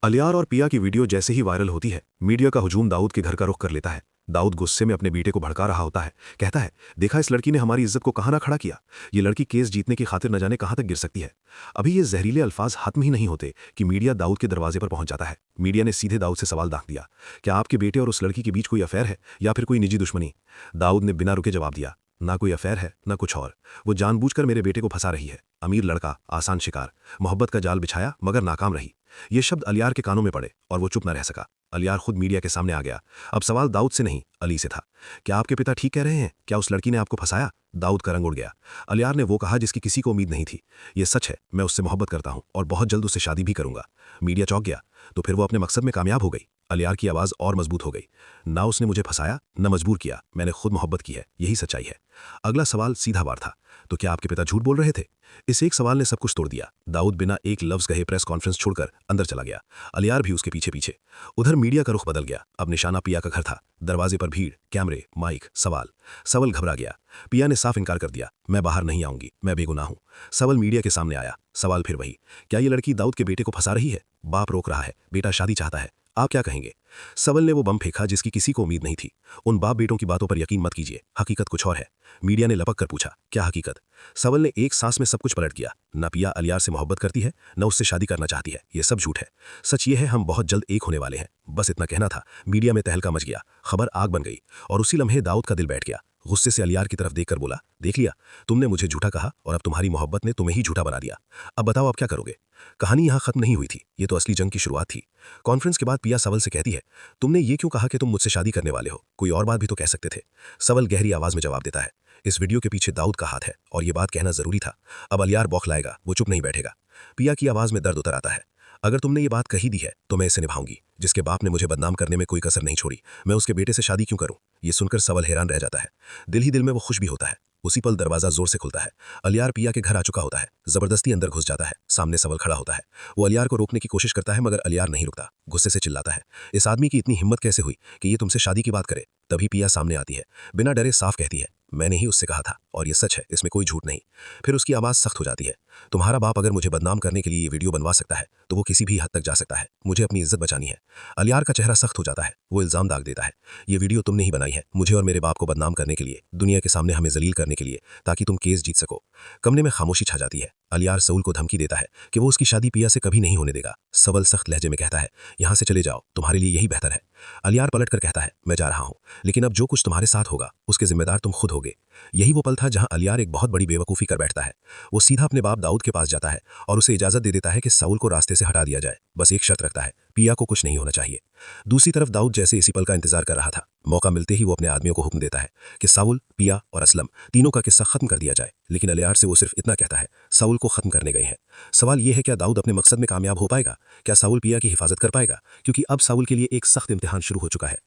अलियार और पिया की वीडियो जैसे ही वायरल होती है, मीडिया का हुजूम दाऊद के घर का रुख कर लेता है। दाऊद गुस्से में अपने बेटे को भड़का रहा होता है। कहता है, देखा इस लड़की ने हमारी इज्जत को कहाँ ना खड़ा किया। ये लड़की केस जीतने की खातिर न जाने कहाँ तक गिर सकती है। अभी ये जहरीले अल्फाज खत्म ही नहीं होते कि मीडिया दाऊद के दरवाजे पर पहुंच जाता है। मीडिया ने सीधे दाऊद से सवाल दाग दिया, क्या आपके बेटे और उस लड़की के बीच कोई अफेयर है या फिर कोई निजी दुश्मनी। दाऊद ने बिना रुके जवाब दिया, ना कोई अफेयर है ना कुछ और। वो जानबूझकर मेरे बेटे को फंसा रही है। अमीर लड़का, आसान शिकार, मोहब्बत का जाल बिछाया मगर नाकाम रही। ये शब्द अलियार के कानों में पड़े और वो चुप न रह सका। अलियार खुद मीडिया के सामने आ गया। अब सवाल दाऊद से नहीं, अली से था। क्या आपके पिता ठीक कह रहे हैं? क्या उस लड़की ने आपको फंसाया? दाऊद का रंग उड़ गया। अलियार ने वो कहा जिसकी किसी को उम्मीद नहीं थी, ये सच है, मैं उससे मोहब्बत करता हूं और बहुत जल्द उससे शादी भी करूंगा। मीडिया चौंक गया, तो फिर वो अपने मकसद में कामयाब हो गई। अलियार की आवाज़ और मजबूत हो गई, ना उसने मुझे फंसाया न मजबूर किया, मैंने खुद मोहब्बत की है, यही सच्चाई है। अगला सवाल सीधा वार था, तो क्या आपके पिता झूठ बोल रहे थे? इस एक सवाल ने सब कुछ तोड़ दिया। दाऊद बिना एक लफ्ज कहे प्रेस कॉन्फ्रेंस छोड़कर अंदर चला गया। अलियार भी उसके पीछे पीछे। उधर मीडिया का रुख बदल गया। अब निशाना पिया का घर था। दरवाजे पर भीड़, कैमरे, माइक, सवाल। सवल घबरा गया। पिया ने साफ इनकार कर दिया, मैं बाहर नहीं आऊंगी, मैं बेगुनाह हूं। सवल मीडिया के सामने आया। सवाल फिर वही, क्या ये लड़की दाऊद के बेटे को फंसा रही है? बाप रोक रहा है, बेटा शादी चाहता है, आप क्या कहेंगे? सवल ने वो बम फेंका जिसकी किसी को उम्मीद नहीं थी। उन बाप बेटों की बातों पर यकीन मत कीजिए, हकीकत कुछ और है। मीडिया ने लपक कर पूछा, क्या हकीकत? सवल ने एक सांस में सब कुछ पलट दिया। न पिया अलियार से मोहब्बत करती है, न उससे शादी करना चाहती है, ये सब झूठ है। सच ये है, हम बहुत जल्द एक होने वाले हैं। बस इतना कहना था। मीडिया में तहलका मच गया। खबर आग बन गई और उसी लम्हे दाऊद का दिल बैठ गया। गुस्से से अलियार की तरफ देखकर बोला, देख लिया, तुमने मुझे झूठा कहा और अब तुम्हारी मोहब्बत ने तुम्हें ही झूठा बना दिया। अब बताओ आप क्या करोगे? कहानी यहां खत्म नहीं हुई थी, ये तो असली जंग की शुरुआत थी। कॉन्फ्रेंस के बाद पिया सवल से कहती है, तुमने ये क्यों कहा कि तुम मुझसे शादी करने वाले हो? कोई और बात भी तो कह सकते थे। सवल गहरी आवाज में जवाब देता है, इस वीडियो के पीछे दाऊद का हाथ है और ये बात कहना जरूरी था। अब अलियार बौखलाएगा, वो चुप नहीं बैठेगा। पिया की आवाज में दर्द उतर आता है, अगर तुमने ये बात कही दी है तो मैं इसे निभाऊंगी। जिसके बाप ने मुझे बदनाम करने में कोई कसर नहीं छोड़ी, मैं उसके बेटे से शादी क्यों करूं? ये सुनकर सवल हैरान रह जाता है। दिल ही दिल में वो खुश भी होता है। उसी पल दरवाजा जोर से खुलता है। अलियार पिया के घर आ चुका होता है। जबरदस्ती अंदर घुस जाता है। सामने सवल खड़ा होता है। वो अलियार को रोकने की कोशिश करता है मगर अलियार नहीं रुकता। गुस्से से चिल्लाता है, इस आदमी की इतनी हिम्मत कैसे हुई कि ये तुमसे शादी की बात करे? तभी पिया सामने आती है। बिना डरे साफ कहती है, मैंने ही उससे कहा था और ये सच है, इसमें कोई झूठ नहीं। फिर उसकी आवाज़ सख्त हो जाती है, तुम्हारा बाप अगर मुझे बदनाम करने के लिए ये वीडियो बनवा सकता है तो वो किसी भी हद तक जा सकता है। मुझे अपनी इज्जत बचानी है। अलियार का चेहरा सख्त हो जाता है। वो इल्जाम दाग देता है, ये वीडियो तुमने ही बनाई है, मुझे और मेरे बाप को बदनाम करने के लिए, दुनिया के सामने हमें जलील करने के लिए, ताकि तुम केस जीत सको। कमरे में खामोशी छा जाती है। अलियार सऊल को धमकी देता है कि वो उसकी शादी पिया से कभी नहीं होने देगा। सवल सख्त लहजे में कहता है, यहां से चले जाओ, तुम्हारे लिए यही बेहतर है। अलियार पलट कर कहता है, मैं जा रहा हूं, लेकिन अब जो कुछ तुम्हारे साथ होगा उसके जिम्मेदार तुम खुद होगे। यही वो पल था जहां अलियार एक बहुत बड़ी बेवकूफ़ी कर बैठता है। वो सीधा अपने बाप दाऊद के पास जाता है और उसे इजाजत दे देता है कि साउल को रास्ते से हटा दिया जाए। बस एक शर्त रखता है, पिया को कुछ नहीं होना चाहिए। दूसरी तरफ दाऊद जैसे इसी पल का इंतजार कर रहा था। मौका मिलते ही वो अपने आदमियों को हुक्म देता है कि साउल, पिया और असलम तीनों का किस्सा खत्म कर दिया जाए। लेकिन अलियार से वो सिर्फ इतना कहता है, साउल को खत्म करने गए हैं। सवाल यह है, क्या दाऊद अपने मकसद में कामयाब हो पाएगा? क्या साउल पिया की हिफाजत कर पाएगा? क्योंकि अब साउल के लिए एक सख्त इम्तिहान शुरू हो चुका है।